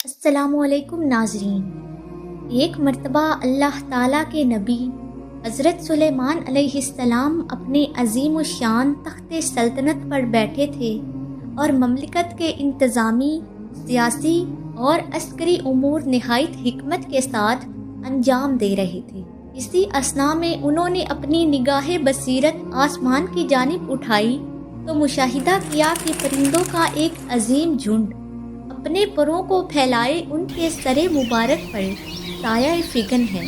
السلام علیکم ناظرین۔ ایک مرتبہ اللہ تعالیٰ کے نبی حضرت سلیمان علیہ السلام اپنے عظیم الشان تخت سلطنت پر بیٹھے تھے اور مملکت کے انتظامی، سیاسی اور عسکری امور نہایت حکمت کے ساتھ انجام دے رہے تھے۔ اسی اثناء میں انہوں نے اپنی نگاہ بصیرت آسمان کی جانب اٹھائی تو مشاہدہ کیا کہ پرندوں کا ایک عظیم جھنڈ اپنے پروں کو پھیلائے ان کے سر مبارک پر سایہ فگن ہے،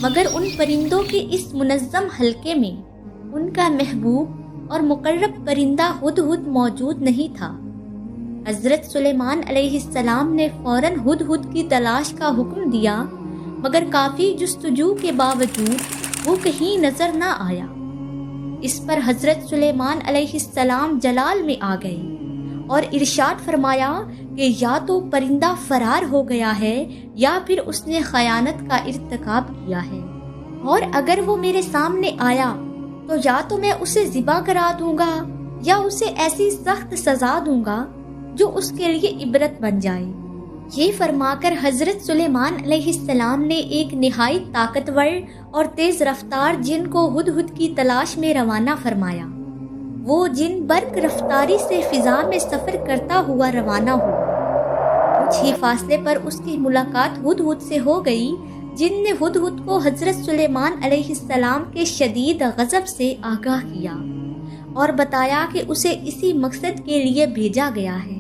مگر ان پرندوں کے اس منظم حلقے میں ان کا محبوب اور مقرب پرندہ ہدہد موجود نہیں تھا۔ حضرت سلیمان علیہ السلام نے فوراً ہدہد کی تلاش کا حکم دیا، مگر کافی جستجو کے باوجود وہ کہیں نظر نہ آیا۔ اس پر حضرت سلیمان علیہ السلام جلال میں آ گئے اور ارشاد فرمایا کہ یا تو پرندہ فرار ہو گیا ہے یا پھر اس نے خیانت کا ارتکاب کیا ہے، اور اگر وہ میرے سامنے آیا تو یا تو میں اسے ذبح کرا دوں گا یا اسے ایسی سخت سزا دوں گا جو اس کے لیے عبرت بن جائے۔ یہ فرما کر حضرت سلیمان علیہ السلام نے ایک نہایت طاقتور اور تیز رفتار جن کو ہدہد کی تلاش میں روانہ فرمایا۔ وہ جن برق رفتاری سے فضا میں سفر کرتا ہوا روانہ ہوا۔ کچھ ہی فاصلے پر اس کی ملاقات ہدہد سے ہو گئی، جن نے ہدہد کو حضرت سلیمان علیہ السلام کے شدید غضب سے آگاہ کیا اور بتایا کہ اسے اسی مقصد کے لیے بھیجا گیا ہے۔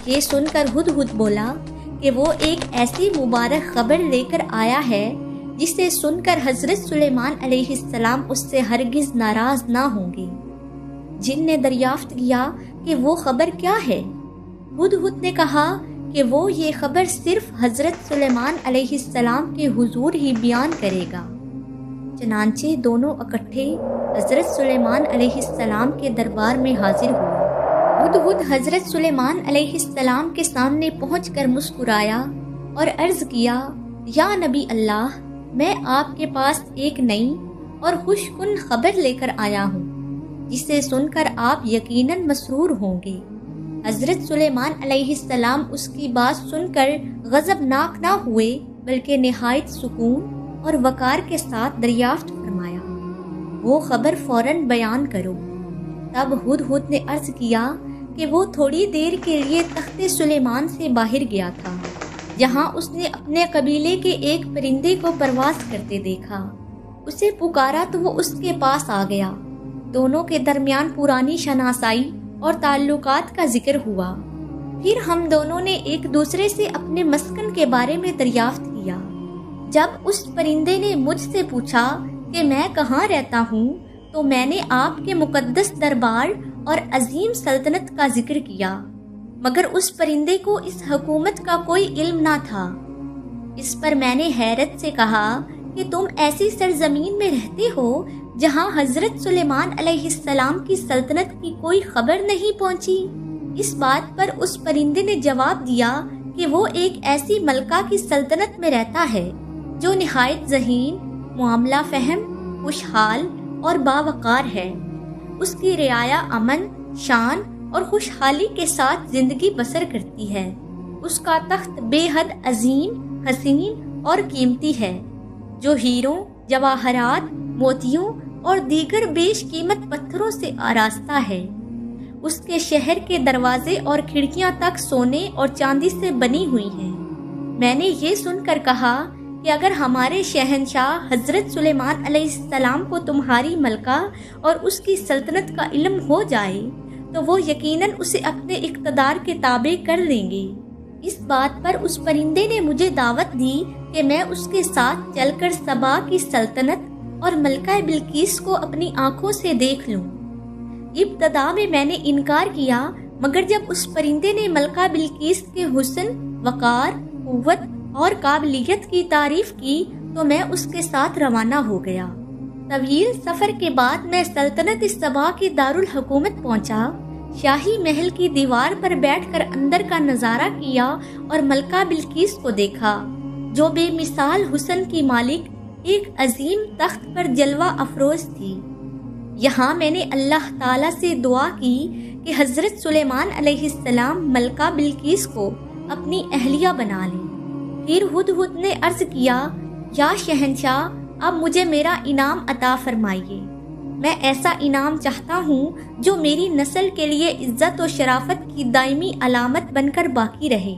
یہ سن کر ہدہد بولا کہ وہ ایک ایسی مبارک خبر لے کر آیا ہے جسے سن کر حضرت سلیمان علیہ السلام اس سے ہرگز ناراض نہ ہوں گے۔ جن نے دریافت کیا کہ وہ خبر کیا ہے؟ ہدہد نے کہا کہ وہ یہ خبر صرف حضرت سلیمان علیہ السلام کے حضور ہی بیان کرے گا۔ چنانچہ دونوں اکٹھے حضرت سلیمان علیہ السلام کے دربار میں حاضر ہوئے۔ ہدہد حضرت سلیمان علیہ السلام کے سامنے پہنچ کر مسکرایا اور عرض کیا، یا نبی اللہ، میں آپ کے پاس ایک نئی اور خوش کن خبر لے کر آیا ہوں جسے سن کر آپ یقیناً مسرور ہوں گے۔ حضرت سلیمان علیہ السلام اس کی بات سن کر غضبناک نہ ہوئے بلکہ نہایت سکون اور وقار کے ساتھ دریافت فرمایا، وہ خبر فوراً بیان کرو۔ تب ہدہد نے عرض کیا کہ وہ تھوڑی دیر کے لیے تخت سلیمان سے باہر گیا تھا، جہاں اس نے اپنے قبیلے کے ایک پرندے کو پرواز کرتے دیکھا۔ اسے پکارا تو وہ اس کے پاس آ گیا۔ دونوں کے درمیان پرانی شناسائی اور تعلقات کا ذکر ہوا۔ پھر ہم دونوں نے ایک دوسرے سے اپنے مسکن کے بارے میں دریافت کیا۔ جب اس پرندے نے مجھ سے پوچھا کہ میں کہاں رہتا ہوں تو میں نے آپ کے مقدس دربار اور عظیم سلطنت کا ذکر کیا، مگر اس پرندے کو اس حکومت کا کوئی علم نہ تھا۔ اس پر میں نے حیرت سے کہا کہ تم ایسی سرزمین میں رہتے ہو جہاں حضرت سلیمان علیہ السلام کی سلطنت کی کوئی خبر نہیں پہنچی۔ اس بات پر اس پرندے نے جواب دیا کہ وہ ایک ایسی ملکہ کی سلطنت میں رہتا ہے جو نہایت ذہین، معاملہ فہم، خوشحال اور باوقار ہے۔ اس کی رعایا امن، شان اور خوشحالی کے ساتھ زندگی بسر کرتی ہے۔ اس کا تخت بے حد عظیم، حسین اور قیمتی ہے، جو ہیروں، جواہرات، موتیوں اور دیگر بیش قیمت پتھروں سے آراستہ ہے۔ اس کے شہر کے دروازے اور کھڑکیاں تک سونے اور چاندی سے بنی ہوئی ہیں۔ میں نے یہ سن کر کہا کہ اگر ہمارے شہنشاہ حضرت سلیمان علیہ السلام کو تمہاری ملکہ اور اس کی سلطنت کا علم ہو جائے تو وہ یقیناً اسے اپنے اقتدار کے تابع کر لیں گے۔ اس بات پر اس پرندے نے مجھے دعوت دی کہ میں اس کے ساتھ چل کر سبا کی سلطنت اور ملکہ بلقیس کو اپنی آنکھوں سے دیکھ لوں۔ ابتدا میں نے انکار کیا، مگر جب اس پرندے نے ملکہ بلقیس کے حسن، وقار، قوت اور قابلیت کی تعریف کی تو میں اس کے ساتھ روانہ ہو گیا۔ طویل سفر کے بعد میں سلطنت سبا کی دارالحکومت پہنچا۔ شاہی محل کی دیوار پر بیٹھ کر اندر کا نظارہ کیا اور ملکہ بلقیس کو دیکھا، جو بے مثال حسن کی مالک ایک عظیم تخت پر جلوہ افروز تھی۔ یہاں میں نے اللہ تعالیٰ سے دعا کی کہ حضرت سلیمان علیہ السلام ملکہ بلقیس کو اپنی اہلیہ بنا لیں۔ پھر ہدہد نے عرض کیا، یا شہنشاہ، اب مجھے میرا انعام عطا فرمائیے۔ میں ایسا انعام چاہتا ہوں جو میری نسل کے لیے عزت و شرافت کی دائمی علامت بن کر باقی رہے۔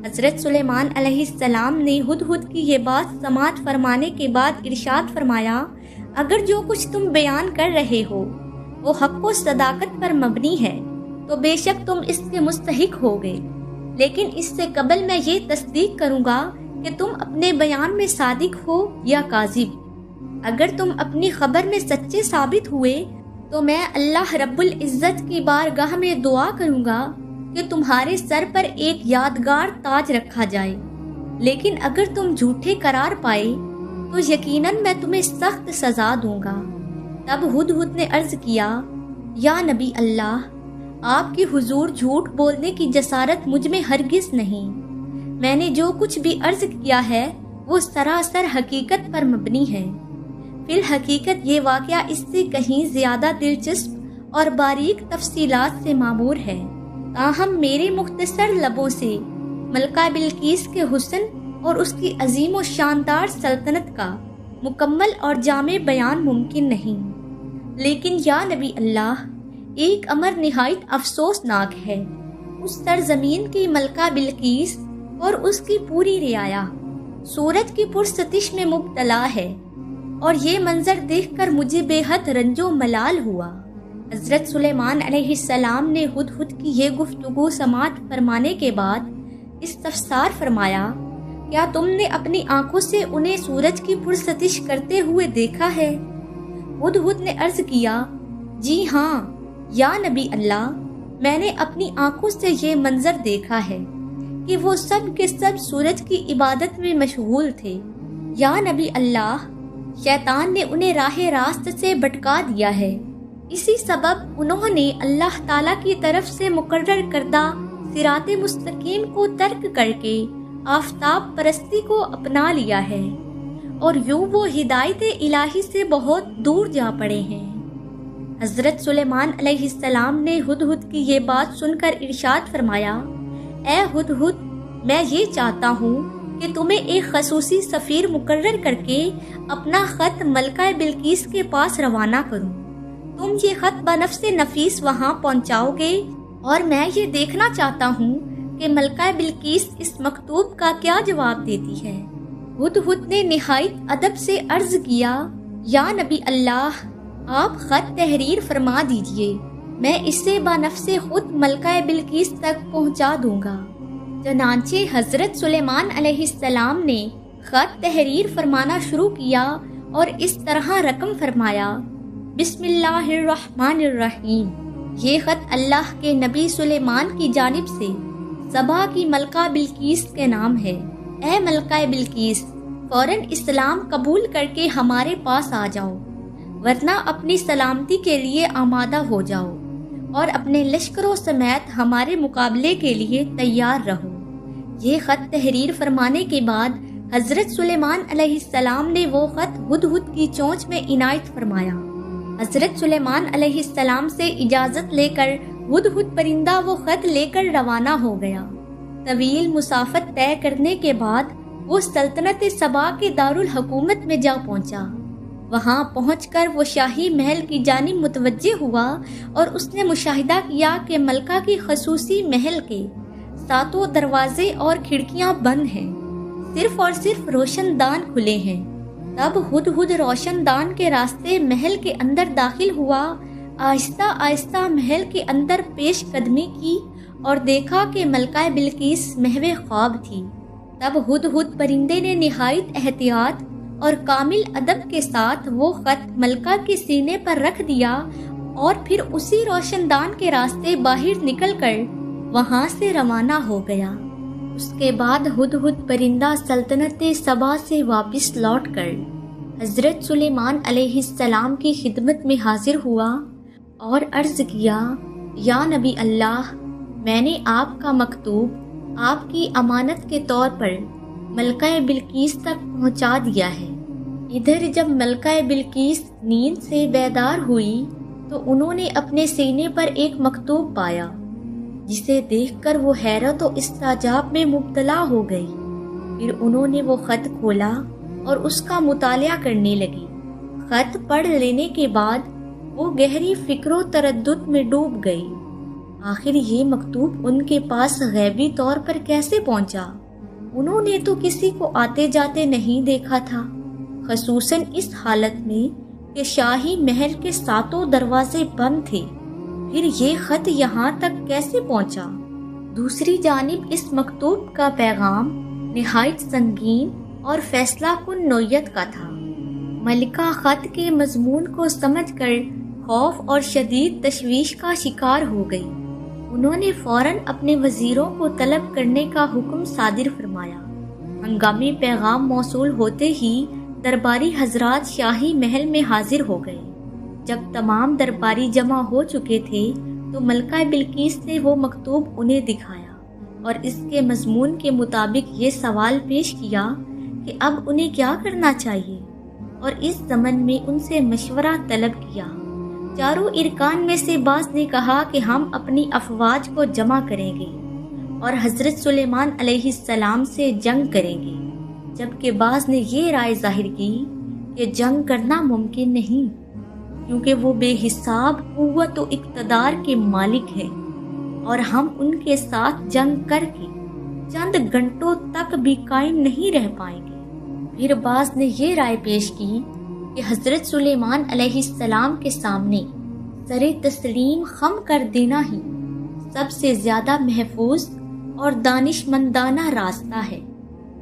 حضرت سلیمان علیہ السلام نے ہدہد کی یہ بات سماعت فرمانے کے بعد ارشاد فرمایا، اگر جو کچھ تم بیان کر رہے ہو وہ حق و صداقت پر مبنی ہے تو بے شک تم اس کے مستحق ہوگے، لیکن اس سے قبل میں یہ تصدیق کروں گا کہ تم اپنے بیان میں صادق ہو یا کاذب۔ اگر تم اپنی خبر میں سچے ثابت ہوئے تو میں اللہ رب العزت کی بارگاہ میں دعا کروں گا کہ تمہارے سر پر ایک یادگار تاج رکھا جائے، لیکن اگر تم جھوٹے قرار پائے تو یقیناً میں تمہیں سخت سزا دوں گا۔ تب ہدہد نے عرض کیا، یا نبی اللہ، آپ کی حضور جھوٹ بولنے کی جسارت مجھ میں ہرگز نہیں۔ میں نے جو کچھ بھی عرض کیا ہے وہ سراسر حقیقت پر مبنی ہے۔ فی الحقیقت یہ واقعہ اس سے کہیں زیادہ دلچسپ اور باریک تفصیلات سے معمور ہے، تاہم میرے مختصر لبوں سے ملکہ بلقیس کے حسن اور اس کی عظیم و شاندار سلطنت کا مکمل اور جامع بیان ممکن نہیں۔ لیکن یا نبی اللہ، ایک امر نہایت افسوسناک ہے۔ اس سرزمین کی ملکہ بلقیس اور اس کی پوری رعایا سورج کی پرستش میں مبتلا ہے، اور یہ منظر دیکھ کر مجھے بے حد رنج و ملال ہوا۔ حضرت سلیمان علیہ السلام نے ہدہد کی یہ گفتگو سماعت فرمانے کے بعد استفسار فرمایا، کیا تم نے اپنی آنکھوں سے انہیں سورج کی پرستش کرتے ہوئے دیکھا ہے؟ ہدہد نے عرض کیا، جی ہاں یا نبی اللہ، میں نے اپنی آنکھوں سے یہ منظر دیکھا ہے کہ وہ سب کے سب سورج کی عبادت میں مشغول تھے۔ یا نبی اللہ، شیطان نے انہیں راہ راست سے بھٹکا دیا ہے، اسی سبب انہوں نے اللہ تعالیٰ کی طرف سے مقرر کردہ صراط مستقیم کو ترک کر کے آفتاب پرستی کو اپنا لیا ہے، اور یوں وہ ہدایت الہی سے بہت دور جا پڑے ہیں۔ حضرت سلیمان علیہ السلام نے ہدہد کی یہ بات سن کر ارشاد فرمایا، اے ہدہد، میں یہ چاہتا ہوں کہ تمہیں ایک خصوصی سفیر مقرر کر کے اپنا خط ملکہ بلقیس کے پاس روانہ کروں۔ تم یہ خط بنفس نفیس وہاں پہنچاؤ گے، اور میں یہ دیکھنا چاہتا ہوں کہ ملکہ بلقیس اس مکتوب کا کیا جواب دیتی ہے۔ ہدہد نے نہایت ادب سے عرض کیا، یا نبی اللہ، آپ خط تحریر فرما دیجئے، میں اسے بنفس خود ملکہ بلقیس تک پہنچا دوں گا۔ چنانچہ حضرت سلیمان علیہ السلام نے خط تحریر فرمانا شروع کیا اور اس طرح رقم فرمایا، بسم اللہ الرحمن الرحیم۔ یہ خط اللہ کے نبی سلیمان کی جانب سے سبا کی ملکہ بلقیس کے نام ہے۔ اے ملکہ بلقیس، فوراً اسلام قبول کر کے ہمارے پاس آ جاؤ، ورنہ اپنی سلامتی کے لیے آمادہ ہو جاؤ اور اپنے لشکروں سمیت ہمارے مقابلے کے لیے تیار رہو۔ یہ خط تحریر فرمانے کے بعد حضرت سلیمان علیہ السلام نے وہ خط ہدہد کی چونچ میں عنایت فرمایا۔ حضرت سلیمان علیہ السلام سے اجازت لے کر ہدہد پرندہ وہ خط لے کر روانہ ہو گیا۔ طویل مسافت طے کرنے کے بعد وہ سلطنت سبا کے دارالحکومت میں جا پہنچا۔ وہاں پہنچ کر وہ شاہی محل کی جانب متوجہ ہوا اور اس نے مشاہدہ کیا کہ ملکہ کی خصوصی محل کے 7 دروازے اور کھڑکیاں بند ہیں، صرف اور صرف روشن دان کھلے ہیں۔ تب ہدہد روشن دان کے راستے محل کے اندر داخل ہوا، آہستہ آہستہ محل کے اندر پیش قدمی کی اور دیکھا کہ ملکہ بلقیس محو خواب تھی۔ تب ہدہد پرندے نے نہایت احتیاط اور کامل ادب کے ساتھ وہ خط ملکہ کے سینے پر رکھ دیا اور پھر اسی روشن دان کے راستے باہر نکل کر وہاں سے روانہ ہو گیا۔ اس کے بعد ہدہد پرندہ سلطنت سبا سے واپس لوٹ کر حضرت سلیمان علیہ السلام کی خدمت میں حاضر ہوا اور عرض کیا، یا نبی اللہ، میں نے آپ کا مکتوب آپ کی امانت کے طور پر ملکہ بلقیس تک پہنچا دیا ہے۔ ادھر جب ملکہ بلقیس نیند سے بیدار ہوئی تو انہوں نے اپنے سینے پر ایک مکتوب پایا۔ جسے دیکھ کر وہ حیرت و استعجاب میں مبتلا ہو گئی۔ پھر انہوں نے وہ خط کھولا اور اس کا مطالعہ کرنے لگی۔ خط پڑھ لینے کے بعد وہ گہری فکر و تردد میں ڈوب گئی۔ آخر یہ مکتوب ان کے پاس غیبی طور پر کیسے پہنچا؟ انہوں نے تو کسی کو آتے جاتے نہیں دیکھا تھا، خصوصاً اس حالت میں کہ شاہی محل کے 7 دروازے بند تھے۔ پھر یہ خط یہاں تک کیسے پہنچا؟ دوسری جانب اس مکتوب کا پیغام نہایت سنگین اور فیصلہ کن نوعیت کا تھا۔ ملکہ خط کے مضمون کو سمجھ کر خوف اور شدید تشویش کا شکار ہو گئی۔ انہوں نے فوراً اپنے وزیروں کو طلب کرنے کا حکم صادر فرمایا۔ ہنگامی پیغام موصول ہوتے ہی درباری حضرات شاہی محل میں حاضر ہو گئے۔ جب تمام درباری جمع ہو چکے تھے تو ملکہ بلقیس نے وہ مکتوب انہیں دکھایا اور اس کے مضمون کے مطابق یہ سوال پیش کیا کہ اب انہیں کیا کرنا چاہیے، اور اس ضمن میں ان سے مشورہ طلب کیا۔ چاروں ارکان میں سے بعض نے کہا کہ ہم اپنی افواج کو جمع کریں گے اور حضرت سلیمان علیہ السلام سے جنگ کریں گے، جبکہ بعض نے یہ رائے ظاہر کی کہ جنگ کرنا ممکن نہیں، کیونکہ وہ بے حساب قوت و اقتدار کے مالک ہیں اور ہم ان کے ساتھ جنگ کر کے چند گھنٹوں تک بھی قائم نہیں رہ پائیں گے۔ پھر بعض نے یہ رائے پیش کی کہ حضرت سلیمان علیہ السلام کے سامنے سر تسلیم خم کر دینا ہی سب سے زیادہ محفوظ اور دانش مندانہ راستہ ہے۔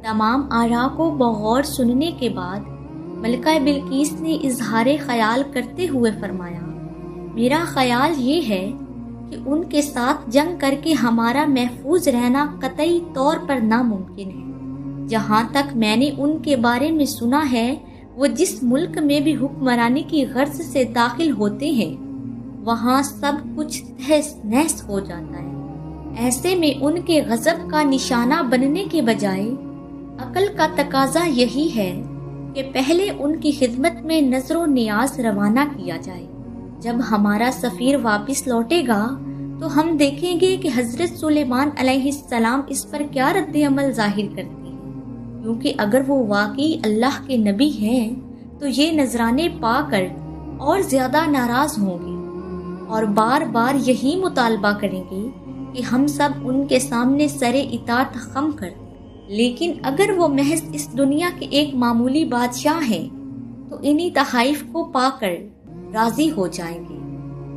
تمام آراء کو بغور سننے کے بعد ملکہ بلقیس نے اظہار خیال کرتے ہوئے فرمایا، میرا خیال یہ ہے کہ ان کے ساتھ جنگ کر کے ہمارا محفوظ رہنا قطعی طور پر ناممکن ہے۔ جہاں تک میں نے ان کے بارے میں سنا ہے، وہ جس ملک میں بھی حکمرانی کی غرض سے داخل ہوتے ہیں وہاں سب کچھ تہس نہس ہو جاتا ہے۔ ایسے میں ان کے غضب کا نشانہ بننے کے بجائے عقل کا تقاضا یہی ہے کہ پہلے ان کی خدمت میں نظر و نیاز روانہ کیا جائے۔ جب ہمارا سفیر واپس لوٹے گا تو ہم دیکھیں گے کہ حضرت سلیمان علیہ السلام اس پر کیا رد عمل ظاہر کرتے ہیں، کیونکہ اگر وہ واقعی اللہ کے نبی ہیں تو یہ نذرانے پا کر اور زیادہ ناراض ہوں گے اور بار بار یہی مطالبہ کریں گے کہ ہم سب ان کے سامنے سر اطاعت خم کر دیں۔ لیکن اگر وہ محض اس دنیا کے ایک معمولی بادشاہ ہیں تو انہی تحائف کو پا کر راضی ہو جائیں گے۔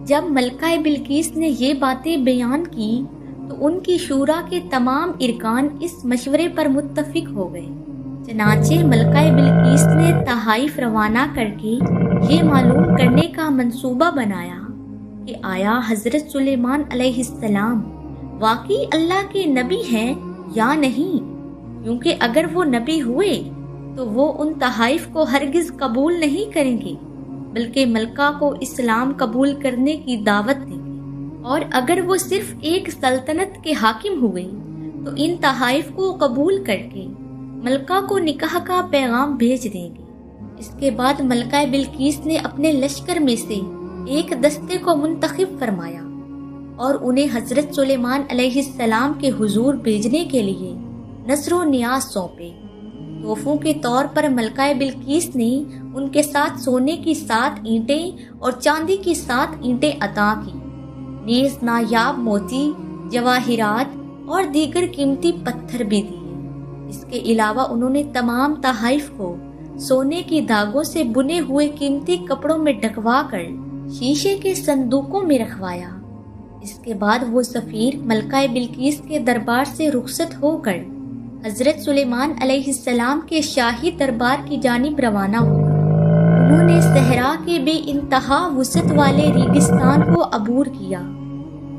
جب ملکہ بلقیس نے یہ باتیں بیان کی تو ان کی شورا کے تمام ارکان اس مشورے پر متفق ہو گئے۔ چنانچہ ملکہ بلقیس نے تحائف روانہ کر کے یہ معلوم کرنے کا منصوبہ بنایا کہ آیا حضرت سلیمان علیہ السلام واقعی اللہ کے نبی ہیں یا نہیں، کیونکہ اگر وہ نبی ہوئے تو وہ ان تحائف کو ہرگز قبول نہیں کریں گے بلکہ ملکہ کو اسلام قبول کرنے کی دعوت دیں گے، اور اگر وہ صرف ایک سلطنت کے حاکم ہوئے تو ان تحائف کو قبول کر کے ملکہ کو نکاح کا پیغام بھیج دیں گے۔ اس کے بعد ملکہ بلقیس نے اپنے لشکر میں سے ایک دستے کو منتخب فرمایا اور انہیں حضرت سلیمان علیہ السلام کے حضور بھیجنے کے لیے نذر و نیاز سونپے۔ تحفوں کے طور پر ملکہ بلقیس نے ان کے ساتھ سونے کی 7 اینٹیں اور چاندی کی 7 اینٹیں عطا کی، نیز نایاب موتی، جواہرات اور دیگر قیمتی پتھر بھی دیے۔ اس کے علاوہ انہوں نے تمام تحائف کو سونے کی دھاگوں سے بنے ہوئے قیمتی کپڑوں میں ڈھکوا کر شیشے کے صندوقوں میں رکھوایا۔ اس کے بعد وہ سفیر ملکہ بلقیس کے دربار سے رخصت ہو کر حضرت سلیمان علیہ السلام کے شاہی دربار کی جانب روانہ ہوئے۔ انہوں نے صحرا کے بے انتہا وسعت والے ریگستان کو عبور کیا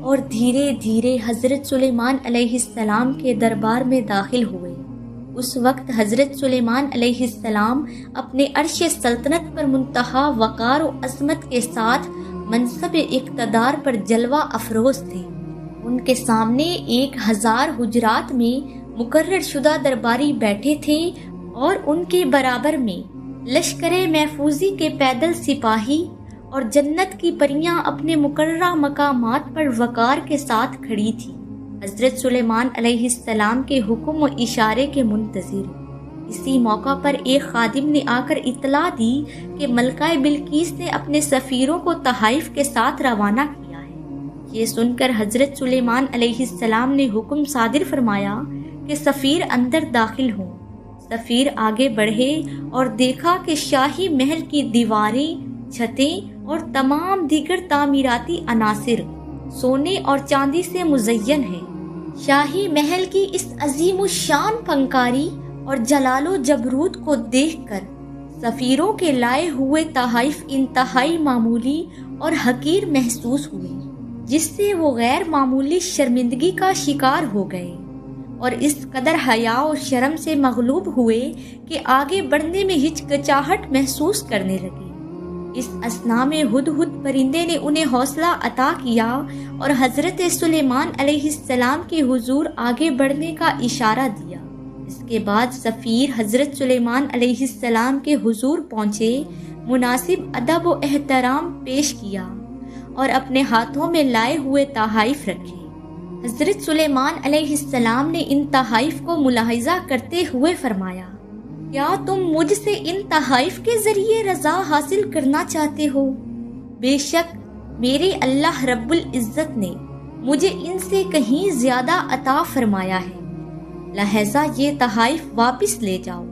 اور دھیرے دھیرے حضرت سلیمان علیہ السلام کے دربار میں داخل ہوئے۔ اس وقت حضرت سلیمان علیہ السلام اپنے عرش سلطنت پر منتہا وقار و عظمت کے ساتھ منصب اقتدار پر جلوہ افروز تھے۔ ان کے سامنے 1000 حجرات میں مقرر شدہ درباری بیٹھے تھے اور ان کے برابر میں لشکر محفوظی کے پیدل سپاہی اور جنت کی پریاں اپنے مقررہ مقامات پر وقار کے ساتھ کھڑی تھی۔ حضرت سلیمان علیہ السلام کے حکم و اشارے کے منتظر۔ اسی موقع پر ایک خادم نے آ کر اطلاع دی کہ ملکہ بلقیس نے اپنے سفیروں کو تحائف کے ساتھ روانہ کیا ہے۔ یہ سن کر حضرت سلیمان علیہ السلام نے حکم صادر فرمایا کہ سفیر اندر داخل ہوں۔ سفیر آگے بڑھے اور دیکھا کہ شاہی محل کی دیواریں، چھتیں اور تمام دیگر تعمیراتی عناصر سونے اور چاندی سے مزین ہیں۔ شاہی محل کی اس عظیم الشان فنکاری اور جلال و جبروت کو دیکھ کر سفیروں کے لائے ہوئے تحائف انتہائی معمولی اور حقیر محسوس ہوئے، جس سے وہ غیر معمولی شرمندگی کا شکار ہو گئے اور اس قدر حیا و شرم سے مغلوب ہوئے کہ آگے بڑھنے میں ہچکچاہٹ محسوس کرنے لگے۔ اس اثناء میں ہدہد پرندے نے انہیں حوصلہ عطا کیا اور حضرت سلیمان علیہ السلام کے حضور آگے بڑھنے کا اشارہ دیا۔ اس کے بعد سفیر حضرت سلیمان علیہ السلام کے حضور پہنچے، مناسب ادب و احترام پیش کیا اور اپنے ہاتھوں میں لائے ہوئے تحائف رکھے۔ حضرت سلیمان علیہ السلام نے ان تحائف کو ملاحظہ کرتے ہوئے فرمایا، کیا تم مجھ سے ان تحائف کے ذریعے رضا حاصل کرنا چاہتے ہو؟ بے شک میرے اللہ رب العزت نے مجھے ان سے کہیں زیادہ عطا فرمایا ہے، لہذا یہ تحائف واپس لے جاؤ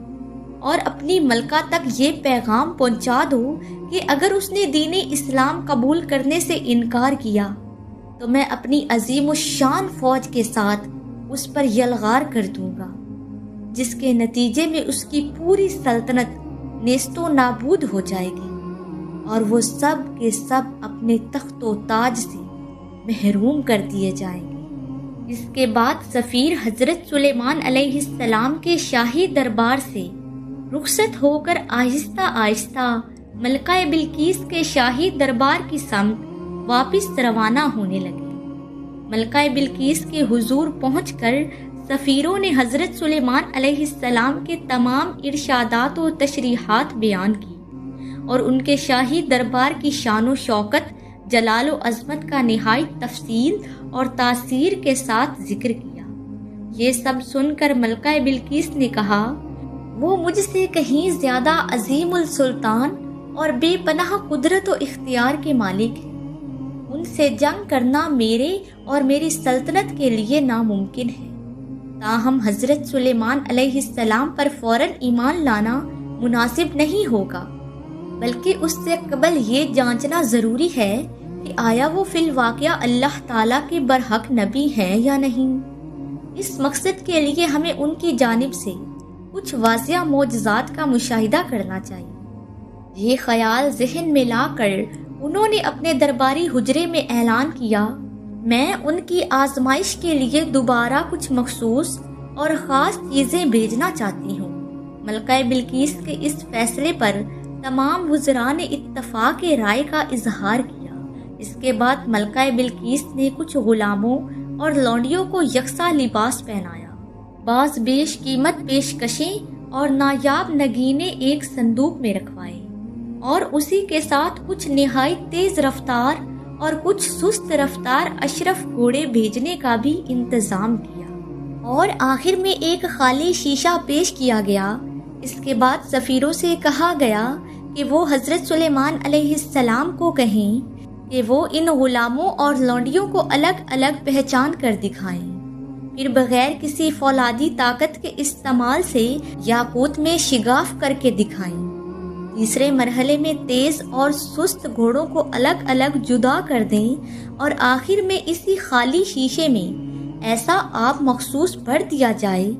اور اپنی ملکہ تک یہ پیغام پہنچا دو کہ اگر اس نے دین اسلام قبول کرنے سے انکار کیا تو میں اپنی عظیم الشان فوج کے ساتھ اس پر یلغار کر دوں گا، جس کے نتیجے میں اس کی پوری سلطنت نیست و نابود ہو جائے گی اور وہ سب کے سب اپنے تخت و تاج سے محروم کر دیے جائیں گے۔ اس کے بعد سفیر حضرت سلیمان علیہ السلام کے شاہی دربار سے رخصت ہو کر آہستہ آہستہ ملکہ بلقیس کے شاہی دربار کی سمت واپس روانہ ہونے لگے۔ ملکہ بلقیس کے حضور پہنچ کر سفیروں نے حضرت سلیمان علیہ السلام کے تمام ارشادات و تشریحات بیان کی اور ان کے شاہی دربار کی شان و شوکت، جلال و عظمت کا نہایت تفصیل اور تاثیر کے ساتھ ذکر کیا۔ یہ سب سن کر ملکہ بلقیس نے کہا، وہ مجھ سے کہیں زیادہ عظیم السلطان اور بے پناہ قدرت و اختیار کے مالک ہیں، ان سے جنگ کرنا میرے اور میری سلطنت کے لیے ناممکن ہے۔ تاہم حضرت سلیمان علیہ السلام پر فوراً ایمان لانا مناسب نہیں ہوگا، بلکہ اس سے قبل یہ جانچنا ضروری ہے کہ آیا وہ فی الواقعہ اللہ تعالیٰ کے برحق نبی ہیں یا نہیں۔ اس مقصد کے لیے ہمیں ان کی جانب سے کچھ واضح معجزات کا مشاہدہ کرنا چاہیے۔ یہ خیال ذہن میں لا کر انہوں نے اپنے درباری حجرے میں اعلان کیا، میں ان کی آزمائش کے لیے دوبارہ کچھ مخصوص اور خاص چیزیں بھیجنا چاہتی ہوں۔ ملکہ بلقیس کے اس فیصلے پر تمام وزراء نے اتفاق رائے کا اظہار کیا۔ اس کے بعد ملکہ بلقیس نے کچھ غلاموں اور لونڈیوں کو یکساں لباس پہنایا، بعض بیش قیمت پیشکشیں اور نایاب نگینے ایک صندوق میں رکھوائے اور اسی کے ساتھ کچھ نہایت تیز رفتار اور کچھ سست رفتار اشرف گھوڑے بھیجنے کا بھی انتظام کیا، اور آخر میں ایک خالی شیشہ پیش کیا گیا۔ اس کے بعد سفیروں سے کہا گیا کہ وہ حضرت سلیمان علیہ السلام کو کہیں کہ وہ ان غلاموں اور لونڈیوں کو الگ الگ پہچان کر دکھائیں، پھر بغیر کسی فولادی طاقت کے استعمال سے یاقوت میں شگاف کر کے دکھائیں۔ تیسرے مرحلے میں تیز اور سست گھوڑوں کو الگ الگ جدا کر دیں اور آخر میں اسی خالی شیشے میں ایسا آب مخصوص بھر دیا جائے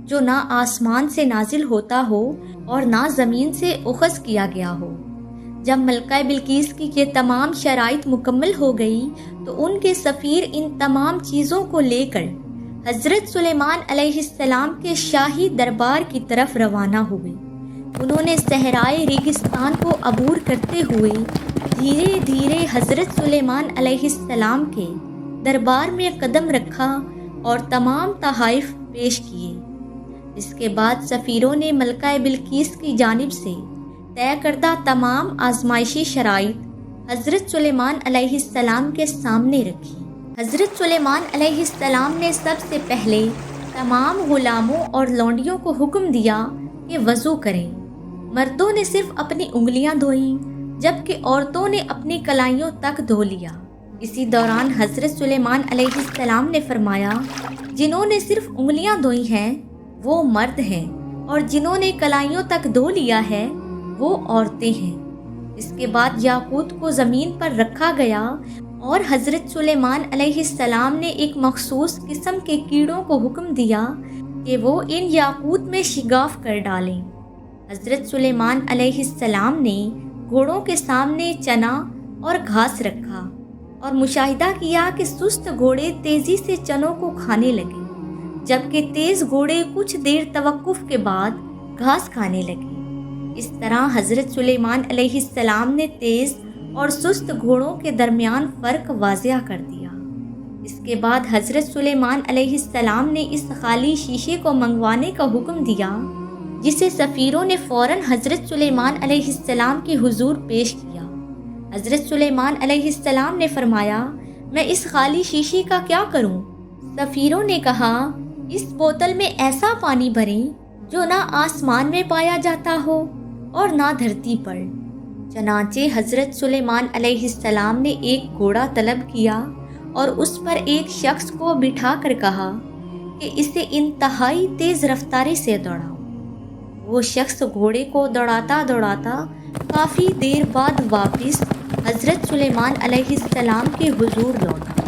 جو نہ آسمان سے نازل ہوتا ہو اور نہ زمین سے اخذ کیا گیا ہو۔ جب ملکہ بلقیس کی یہ تمام شرائط مکمل ہو گئی تو ان کے سفیر ان تمام چیزوں کو لے کر حضرت سلیمان علیہ السلام کے شاہی دربار کی طرف روانہ ہوئے۔ انہوں نے صحرائے ریگستان کو عبور کرتے ہوئے دھیرے دھیرے حضرت سلیمان علیہ السلام کے دربار میں قدم رکھا اور تمام تحائف پیش کیے۔ اس کے بعد سفیروں نے ملکہ بلقیس کی جانب سے طے کردہ تمام آزمائشی شرائط حضرت سلیمان علیہ السلام کے سامنے رکھی۔ حضرت سلیمان علیہ السلام نے سب سے پہلے تمام غلاموں اور لونڈیوں کو حکم دیا کہ وضو کریں۔ مردوں نے صرف اپنی انگلیاں دھوئیں جبکہ عورتوں نے اپنی کلائیوں تک دھو لیا۔ اسی دوران حضرت سلیمان علیہ السلام نے فرمایا، جنہوں نے صرف انگلیاں دھوئی ہیں وہ مرد ہیں اور جنہوں نے کلائیوں تک دھو لیا ہے وہ عورتیں ہیں۔ اس کے بعد یاقوت کو زمین پر رکھا گیا اور حضرت سلیمان علیہ السلام نے ایک مخصوص قسم کے کیڑوں کو حکم دیا کہ وہ ان یاقوت میں شگاف کر ڈالیں۔ حضرت سلیمان علیہ السلام نے گھوڑوں کے سامنے چنا اور گھاس رکھا اور مشاہدہ کیا کہ سست گھوڑے تیزی سے چنوں کو کھانے لگے جبکہ تیز گھوڑے کچھ دیر توقف کے بعد گھاس کھانے لگے۔ اس طرح حضرت سلیمان علیہ السلام نے تیز اور سست گھوڑوں کے درمیان فرق واضح کر دیا۔ اس کے بعد حضرت سلیمان علیہ السلام نے اس خالی شیشے کو منگوانے کا حکم دیا جسے سفیروں نے فوراً حضرت سلیمان علیہ السلام کے حضور پیش کیا۔ حضرت سلیمان علیہ السلام نے فرمایا، میں اس خالی شیشے کا کیا کروں؟ سفیروں نے کہا، اس بوتل میں ایسا پانی بھریں جو نہ آسمان میں پایا جاتا ہو اور نہ دھرتی پر۔ چنانچہ حضرت سلیمان علیہ السلام نے ایک گھوڑا طلب کیا اور اس پر ایک شخص کو بٹھا کر کہا کہ اسے انتہائی تیز رفتاری سے دوڑاؤ۔ وہ شخص گھوڑے کو دوڑاتا دوڑاتا کافی دیر بعد واپس حضرت سلیمان علیہ السلام کے حضور لوٹا۔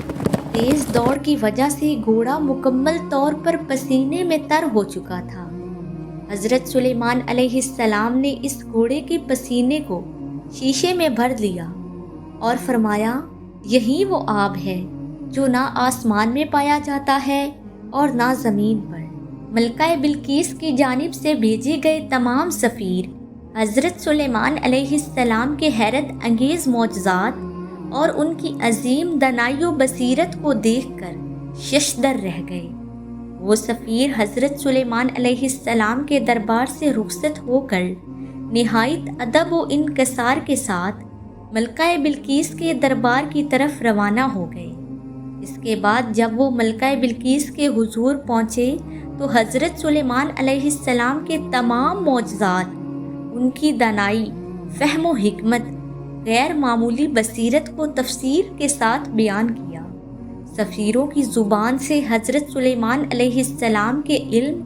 تیز دوڑ کی وجہ سے گھوڑا مکمل طور پر پسینے میں تر ہو چکا تھا۔ حضرت سلیمان علیہ السلام نے اس گھوڑے کے پسینے کو شیشے میں بھر لیا اور فرمایا، یہی وہ آب ہے جو نہ آسمان میں پایا جاتا ہے اور نہ زمین پر۔ ملکہ بلقیس کی جانب سے بھیجے گئے تمام سفیر حضرت سلیمان علیہ السلام کے حیرت انگیز معجزات اور ان کی عظیم دانائی و بصیرت کو دیکھ کر ششدر رہ گئے۔ وہ سفیر حضرت سلیمان علیہ السلام کے دربار سے رخصت ہو کر نہایت ادب و انکسار کے ساتھ ملکہ بلقیس کے دربار کی طرف روانہ ہو گئے۔ اس کے بعد جب وہ ملکہ بلقیس کے حضور پہنچے تو حضرت سلیمان علیہ السلام کے تمام معجزات، ان کی دانائی، فہم و حکمت، غیر معمولی بصیرت کو تفصیل کے ساتھ بیان کیا۔ سفیروں کی زبان سے حضرت سلیمان علیہ السلام کے علم،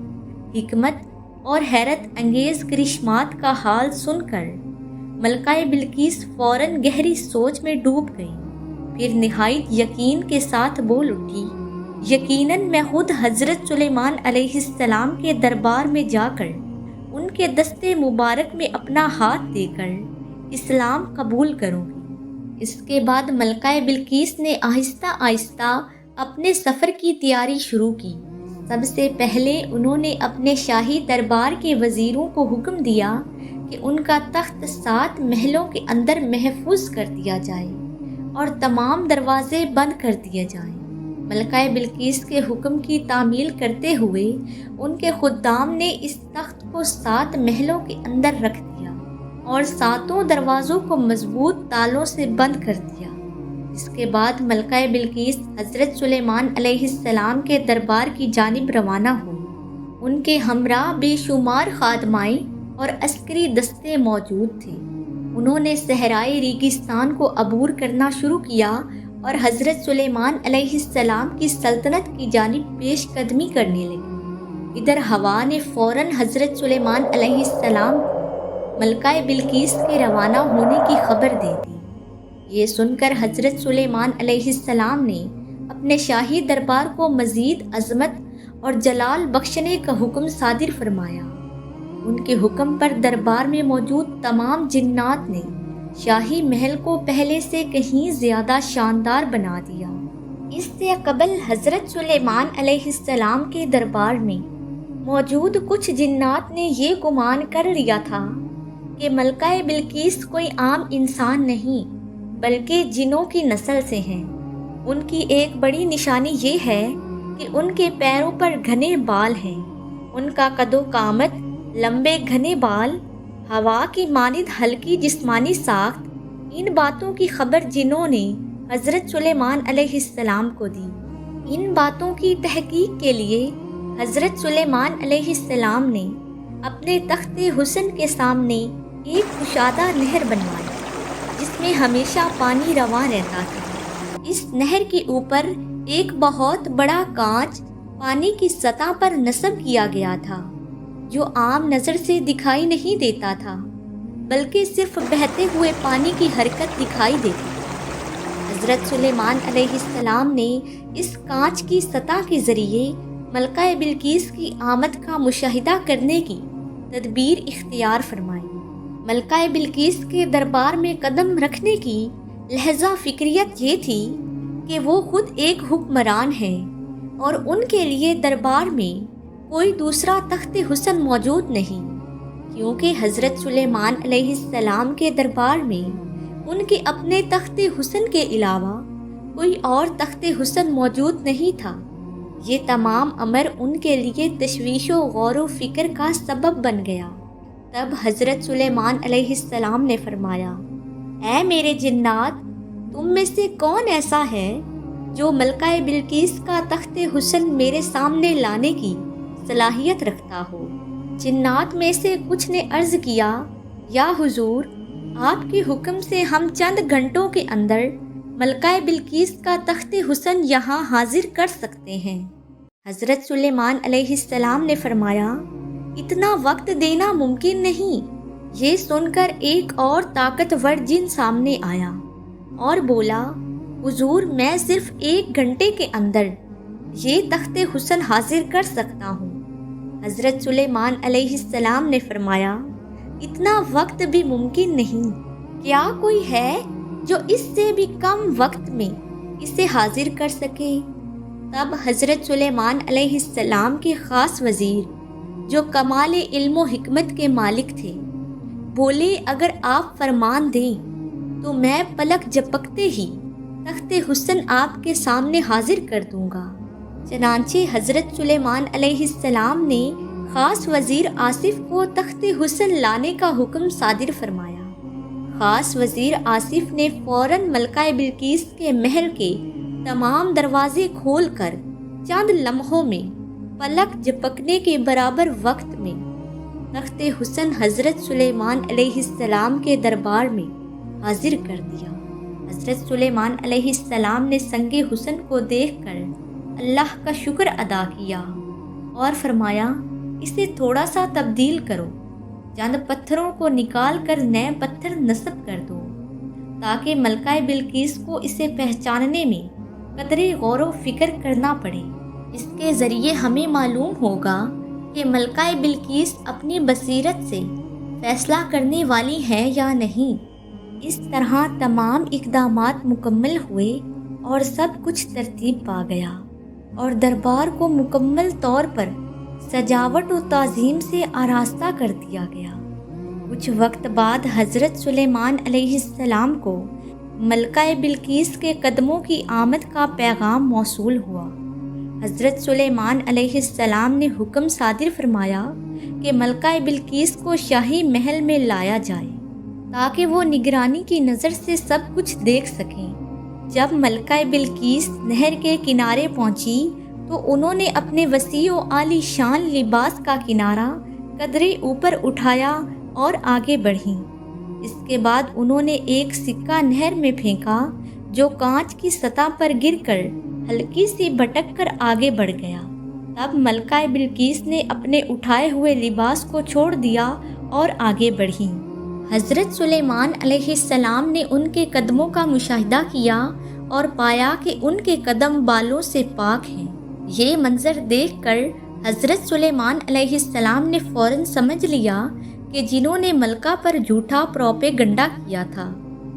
حکمت اور حیرت انگیز کرشمات کا حال سن کر ملکہ بلقیس فوراً گہری سوچ میں ڈوب گئی، پھر نہایت یقین کے ساتھ بول اٹھی، یقیناً میں خود حضرت سلیمان علیہ السلام کے دربار میں جا کر ان کے دستے مبارک میں اپنا ہاتھ دے کر اسلام قبول کروں گی۔ اس کے بعد ملکہ بلقیس نے آہستہ آہستہ اپنے سفر کی تیاری شروع کی۔ سب سے پہلے انہوں نے اپنے شاہی دربار کے وزیروں کو حکم دیا کہ ان کا تخت 7 محلوں کے اندر محفوظ کر دیا جائے اور تمام دروازے بند کر دیے جائیں۔ ملکہ بلقیس کے حکم کی تعمیل کرتے ہوئے ان کے خدام نے اس تخت کو 7 محلوں کے اندر رکھ دیا اور 7 دروازوں کو مضبوط تالوں سے بند کر دیا۔ اس کے بعد ملکہ بلقیس حضرت سلیمان علیہ السلام کے دربار کی جانب روانہ ہوئی۔ ان کے ہمراہ بے شمار خادمائیں اور عسکری دستے موجود تھے۔ انہوں نے صحرائے ریگستان کو عبور کرنا شروع کیا اور حضرت سلیمان علیہ السلام کی سلطنت کی جانب پیش قدمی کرنے لگے۔ ادھر ہوا نے فوراً حضرت سلیمان علیہ السلام ملکہ بلقیس کے روانہ ہونے کی خبر دے دی۔ یہ سن کر حضرت سلیمان علیہ السلام نے اپنے شاہی دربار کو مزید عظمت اور جلال بخشنے کا حکم صادر فرمایا۔ ان کے حکم پر دربار میں موجود تمام جنات نے شاہی محل کو پہلے سے کہیں زیادہ شاندار بنا دیا۔ اس سے قبل حضرت سلیمان علیہ السلام کے دربار میں موجود کچھ جنات نے یہ گمان کر لیا تھا کہ ملکہ بلقیس کوئی عام انسان نہیں بلکہ جنوں کی نسل سے ہیں۔ ان کی ایک بڑی نشانی یہ ہے کہ ان کے پیروں پر گھنے بال ہیں۔ ان کا قد و قامت، لمبے گھنے بال، ہوا کی مانند ہلکی جسمانی ساخت، ان باتوں کی خبر جنوں نے حضرت سلیمان علیہ السلام کو دی۔ ان باتوں کی تحقیق کے لیے حضرت سلیمان علیہ السلام نے اپنے تخت حسن کے سامنے ایک کشادہ نہر بنوائی جس میں ہمیشہ پانی رواں رہتا تھا۔ اس نہر کے اوپر ایک بہت بڑا کانچ پانی کی سطح پر نصب کیا گیا تھا، جو عام نظر سے دکھائی نہیں دیتا تھا بلکہ صرف بہتے ہوئے پانی کی حرکت دکھائی دیتی تھی۔ حضرت سلیمان علیہ السلام نے اس کانچ کی سطح کے ذریعے ملکہ بلقیس کی آمد کا مشاہدہ کرنے کی تدبیر اختیار فرمائی۔ ملکہ بلقیس کے دربار میں قدم رکھنے کی لحظہ فکریت یہ تھی کہ وہ خود ایک حکمران ہیں اور ان کے لیے دربار میں کوئی دوسرا تخت حسن موجود نہیں، کیونکہ حضرت سلیمان علیہ السلام کے دربار میں ان کے اپنے تخت حسن کے علاوہ کوئی اور تخت حسن موجود نہیں تھا۔ یہ تمام امر ان کے لیے تشویش و غور و فکر کا سبب بن گیا۔ تب حضرت سلیمان علیہ السلام نے فرمایا، اے میرے جنات، تم میں سے کون ایسا ہے جو ملکہ بلقیس کا تخت حسن میرے سامنے لانے کی صلاحیت رکھتا ہو؟ جنات میں سے کچھ نے عرض کیا، یا حضور، آپ کے حکم سے ہم چند گھنٹوں کے اندر ملکہ بلقیس کا تخت حسن یہاں حاضر کر سکتے ہیں۔ حضرت سلیمان علیہ السلام نے فرمایا، اتنا وقت دینا ممکن نہیں۔ یہ سن کر ایک اور طاقتور جن سامنے آیا اور بولا، حضور، میں صرف 1 گھنٹے کے اندر یہ تخت حسن حاضر کر سکتا ہوں۔ حضرت سلیمان علیہ السلام نے فرمایا، اتنا وقت بھی ممکن نہیں۔ کیا کوئی ہے جو اس سے بھی کم وقت میں اسے حاضر کر سکے؟ تب حضرت سلیمان علیہ السلام کے خاص وزیر، جو کمال علم و حکمت کے مالک تھے، بولے، اگر آپ فرمان دیں تو میں پلک جھپکتے ہی تخت حسن آپ کے سامنے حاضر کر دوں گا۔ چنانچہ حضرت سلیمان علیہ السلام نے خاص وزیر آصف کو تخت حسن لانے کا حکم صادر فرمایا۔ خاص وزیر آصف نے فوراً ملکہ بلقیس کے محل کے تمام دروازے کھول کر چند لمحوں میں پلک جھپکنے کے برابر وقت میں تخت حسن حضرت سلیمان علیہ السلام کے دربار میں حاضر کر دیا۔ حضرت سلیمان علیہ السلام نے سنگ حسن کو دیکھ کر اللہ کا شکر ادا کیا اور فرمایا، اسے تھوڑا سا تبدیل کرو، چند پتھروں کو نکال کر نئے پتھر نصب کر دو، تاکہ ملکہ بلقیس کو اسے پہچاننے میں قدرے غور و فکر کرنا پڑے۔ اس کے ذریعے ہمیں معلوم ہوگا کہ ملکہ بلقیس اپنی بصیرت سے فیصلہ کرنے والی ہے یا نہیں۔ اس طرح تمام اقدامات مکمل ہوئے اور سب کچھ ترتیب پا گیا اور دربار کو مکمل طور پر سجاوٹ و تعظیم سے آراستہ کر دیا گیا۔ کچھ وقت بعد حضرت سلیمان علیہ السلام کو ملکہ بلقیس کے قدموں کی آمد کا پیغام موصول ہوا۔ حضرت سلیمان علیہ السلام نے حکم صادر فرمایا کہ ملکہ بلقیس کو شاہی محل میں لایا جائے تاکہ وہ نگرانی کی نظر سے سب کچھ دیکھ سکیں۔ جب ملکہ بلقیس نہر کے کنارے پہنچی تو انہوں نے اپنے وسیع و عالی شان لباس کا کنارہ قدرے اوپر اٹھایا اور آگے بڑھیں۔ اس کے بعد انہوں نے ایک سکہ نہر میں پھینکا جو کانچ کی سطح پر گر کر ہلکی سی بھٹک کر آگے بڑھ گیا۔ تب ملکہ بلقیس نے اپنے اٹھائے ہوئے لباس کو چھوڑ دیا اور آگے بڑھی۔ حضرت سلیمان علیہ السلام نے ان کے قدموں کا مشاہدہ کیا اور پایا کہ ان کے قدم بالوں سے پاک ہیں۔ یہ منظر دیکھ کر حضرت سلیمان علیہ السلام نے فوراً سمجھ لیا کہ جنہوں نے ملکہ پر جھوٹا پروپیگنڈا کیا تھا،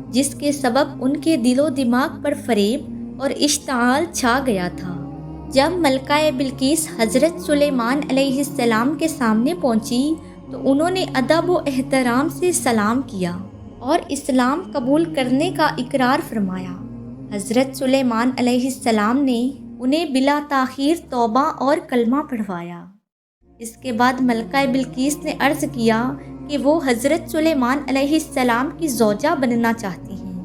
جس کے سبب ان کے دل و دماغ پر فریب اور اشتعال چھا گیا تھا۔ جب ملکہ بلقیس حضرت سلیمان علیہ السلام کے سامنے پہنچی تو انہوں نے ادب و احترام سے سلام کیا اور اسلام قبول کرنے کا اقرار فرمایا۔ حضرت سلیمان علیہ السلام نے انہیں بلا تاخیر توبہ اور کلمہ پڑھوایا۔ اس کے بعد ملکہ بلقیس نے عرض کیا کہ وہ حضرت سلیمان علیہ السلام کی زوجہ بننا چاہتی ہیں۔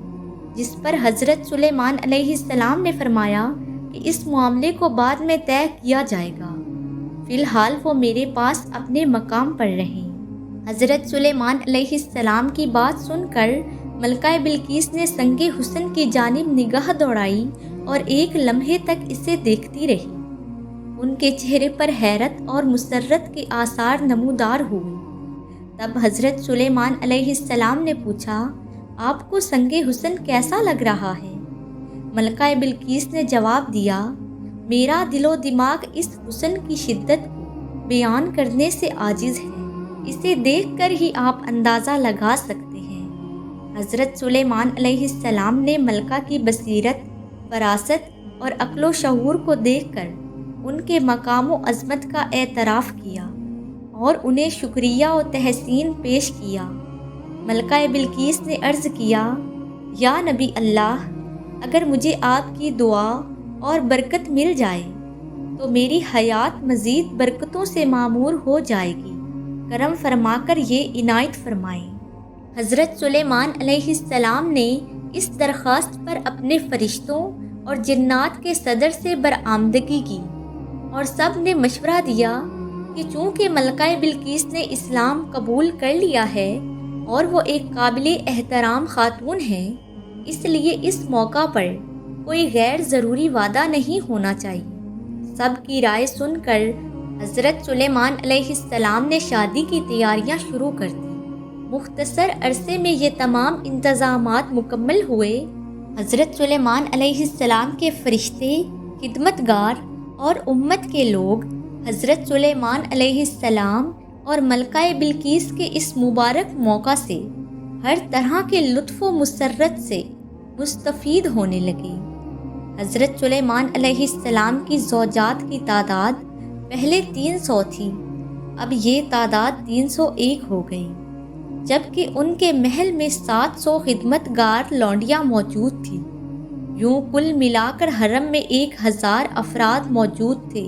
جس پر حضرت سلیمان علیہ السلام نے فرمایا کہ اس معاملے کو بعد میں طے کیا جائے گا، فی الحال وہ میرے پاس اپنے مقام پر رہیں۔ حضرت سلیمان علیہ السلام کی بات سن کر ملکہ بلقیس نے سنگ حسن کی جانب نگاہ دوڑائی اور ایک لمحے تک اسے دیکھتی رہی۔ ان کے چہرے پر حیرت اور مسرت کے آثار نمودار ہوئے۔ تب حضرت سلیمان علیہ السلام نے پوچھا، آپ کو سنگ حسن کیسا لگ رہا ہے؟ ملکہ بلقیس نے جواب دیا، میرا دل و دماغ اس حسن کی شدت کو بیان کرنے سے عاجز ہے، اسے دیکھ کر ہی آپ اندازہ لگا سکتے ہیں۔ حضرت سلیمان علیہ السلام نے ملکہ کی بصیرت، فراست اور عقل و شعور کو دیکھ کر ان کے مقام و عظمت کا اعتراف کیا اور انہیں شکریہ و تحسین پیش کیا۔ ملکہ بلقیس نے عرض کیا، یا نبی اللہ، اگر مجھے آپ کی دعا اور برکت مل جائے تو میری حیات مزید برکتوں سے معمور ہو جائے گی، کرم فرما کر یہ عنایت فرمائیں۔ حضرت سلیمان علیہ السلام نے اس درخواست پر اپنے فرشتوں اور جنات کے صدر سے برآمدگی کی اور سب نے مشورہ دیا کہ چونکہ ملکہ بلقیس نے اسلام قبول کر لیا ہے اور وہ ایک قابل احترام خاتون ہیں، اس لیے اس موقع پر کوئی غیر ضروری وعدہ نہیں ہونا چاہیے۔ سب کی رائے سن کر حضرت سلیمان علیہ السلام نے شادی کی تیاریاں شروع کر دیں۔ مختصر عرصے میں یہ تمام انتظامات مکمل ہوئے۔ حضرت سلیمان علیہ السلام کے فرشتے، خدمتگار اور امت کے لوگ حضرت سلیمان علیہ السلام اور ملکہ بلقیس کے اس مبارک موقع سے ہر طرح کے لطف و مسرت سے مستفید ہونے لگے۔ حضرت سلیمان علیہ السلام کی زوجات کی تعداد پہلے 300 تھی، اب یہ تعداد 301 ہو گئی، جبکہ ان کے محل میں 700 خدمتگار لونڈیاں موجود تھیں۔ یوں کل ملا کر حرم میں 1000 افراد موجود تھے۔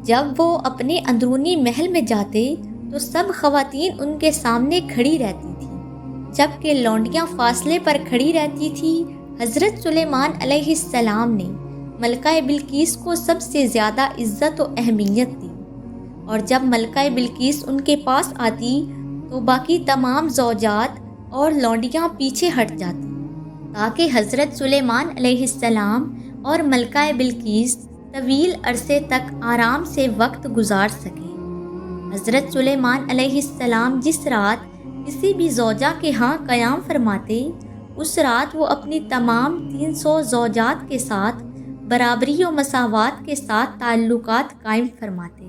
جب وہ اپنے اندرونی محل میں جاتے تو سب خواتین ان کے سامنے کھڑی رہتی تھیں، جبکہ لونڈیاں فاصلے پر کھڑی رہتی تھیں۔ حضرت سلیمان علیہ السلام نے ملکہ بلقیس کو سب سے زیادہ عزت و اہمیت دی، اور جب ملکہ بلقیس ان کے پاس آتی تو باقی تمام زوجات اور لونڈیاں پیچھے ہٹ جاتی تاکہ حضرت سلیمان علیہ السلام اور ملکہ بلقیس طویل عرصے تک آرام سے وقت گزار سکیں۔ حضرت سلیمان علیہ السلام جس رات کسی بھی زوجہ کے ہاں قیام فرماتے، اس رات وہ اپنی تمام 300 زوجات کے ساتھ برابری و مساوات کے ساتھ تعلقات قائم فرماتے،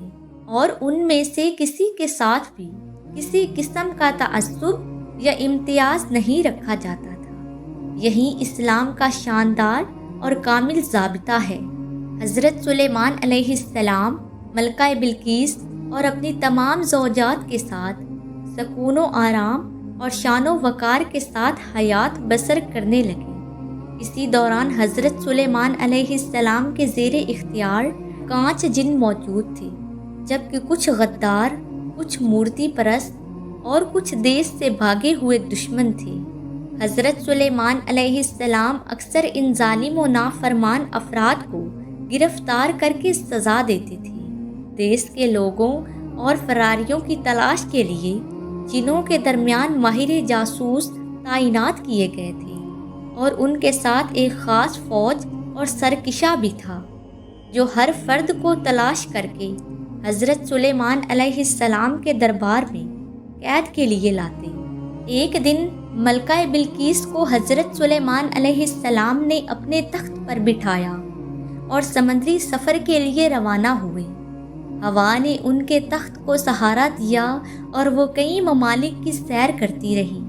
اور ان میں سے کسی کے ساتھ بھی کسی قسم کا تعصب یا امتیاز نہیں رکھا جاتا تھا۔ یہی اسلام کا شاندار اور کامل ضابطہ ہے۔ حضرت سلیمان علیہ السلام ملکہ بلقیس اور اپنی تمام زوجات کے ساتھ سکون و آرام اور شان و وقار کے ساتھ حیات بسر کرنے لگے۔ اسی دوران حضرت سلیمان علیہ السلام کے زیر اختیار 5 جن موجود تھے، جبکہ کچھ غدار، کچھ مورتی پرست اور کچھ دیس سے بھاگے ہوئے دشمن تھے۔ حضرت سلیمان علیہ السلام اکثر ان ظالم و نافرمان افراد کو گرفتار کر کے سزا دیتے تھے۔ دیس کے لوگوں اور فراریوں کی تلاش کے لیے جنوں کے درمیان ماہر جاسوس تعینات کیے گئے تھے، اور ان کے ساتھ ایک خاص فوج اور سرکشا بھی تھا جو ہر فرد کو تلاش کر کے حضرت سلیمان علیہ السلام کے دربار میں قید کے لیے لاتے۔ ایک دن ملکہ بلقیس کو حضرت سلیمان علیہ السلام نے اپنے تخت پر بٹھایا اور سمندری سفر کے لیے روانہ ہوئے۔ ہوا نے ان کے تخت کو سہارا دیا اور وہ کئی ممالک کی سیر کرتی رہی،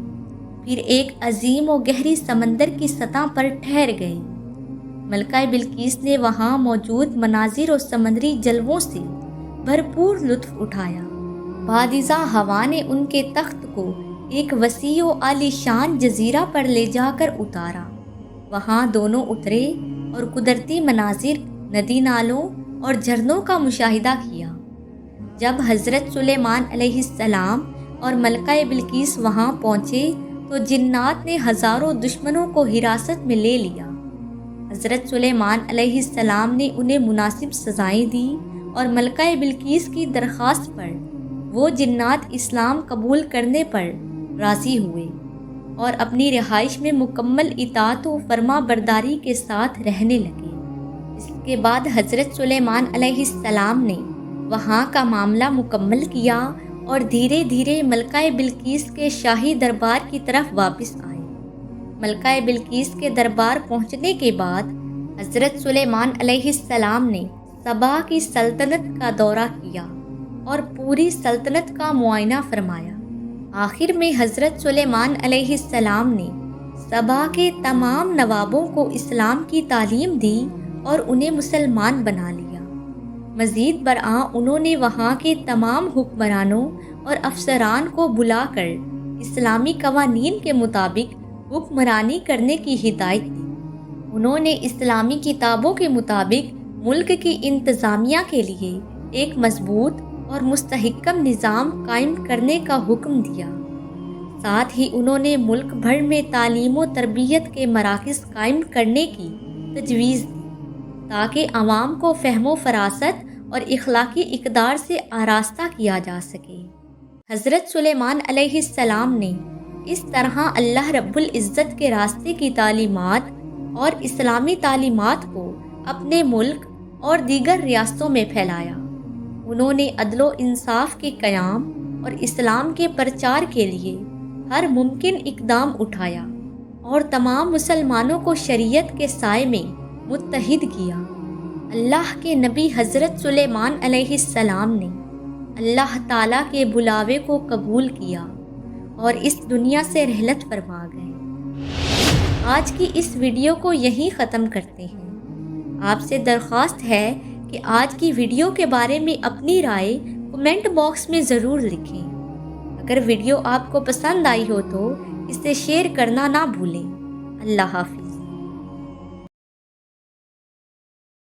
پھر ایک عظیم و گہری سمندر کی سطح پر ٹھہر گئی۔ ملکہ بلقیس نے وہاں موجود مناظر و سمندری جلووں سے بھرپور لطف اٹھایا۔ بادزہ ہوا نے ان کے تخت کو ایک وسیع و عالی شان جزیرہ پر لے جا کر اتارا۔ وہاں دونوں اترے اور قدرتی مناظر، ندی نالوں اور جھرنوں کا مشاہدہ کیا۔ جب حضرت سلیمان علیہ السلام اور ملکہ بلقیس وہاں پہنچے تو جنات نے ہزاروں دشمنوں کو حراست میں لے لیا۔ حضرت سلیمان علیہ السلام نے انہیں مناسب سزائیں دیں اور ملکہ بلقیس کی درخواست پر وہ جنات اسلام قبول کرنے پر راضی ہوئے اور اپنی رہائش میں مکمل اطاعت و فرما برداری کے ساتھ رہنے لگے۔ اس کے بعد حضرت سلیمان علیہ السلام نے وہاں کا معاملہ مکمل کیا اور دھیرے دھیرے ملکہ بلقیس کے شاہی دربار کی طرف واپس آئے۔ ملکہ بلقیس کے دربار پہنچنے کے بعد حضرت سلیمان علیہ السلام نے سبا کی سلطنت کا دورہ کیا اور پوری سلطنت کا معائنہ فرمایا۔ آخر میں حضرت سلیمان علیہ السلام نے سبا کے تمام نوابوں کو اسلام کی تعلیم دی اور انہیں مسلمان بنا لیا۔ مزید برآں انہوں نے وہاں کے تمام حکمرانوں اور افسران کو بلا کر اسلامی قوانین کے مطابق حکمرانی کرنے کی ہدایت دی۔ انہوں نے اسلامی کتابوں کے مطابق ملک کی انتظامیہ کے لیے ایک مضبوط اور مستحکم نظام قائم کرنے کا حکم دیا۔ ساتھ ہی انہوں نے ملک بھر میں تعلیم و تربیت کے مراکز قائم کرنے کی تجویز دی تاکہ عوام کو فہم و فراست اور اخلاقی اقدار سے آراستہ کیا جا سکے۔ حضرت سلیمان علیہ السلام نے اس طرح اللہ رب العزت کے راستے کی تعلیمات اور اسلامی تعلیمات کو اپنے ملک اور دیگر ریاستوں میں پھیلایا۔ انہوں نے عدل و انصاف کے قیام اور اسلام کے پرچار کے لیے ہر ممکن اقدام اٹھایا اور تمام مسلمانوں کو شریعت کے سائے میں متحد کیا۔ اللہ کے نبی حضرت سلیمان علیہ السلام نے اللہ تعالیٰ کے بلاوے کو قبول کیا اور اس دنیا سے رحلت فرما گئے۔ آج کی اس ویڈیو کو یہیں ختم کرتے ہیں۔ آپ سے درخواست ہے کہ آج کی ویڈیو کے بارے میں اپنی رائے کمنٹ باکس میں ضرور لکھیں۔ اگر ویڈیو آپ کو پسند آئی ہو تو اسے شیئر کرنا نہ بھولیں۔ اللہ حافظ۔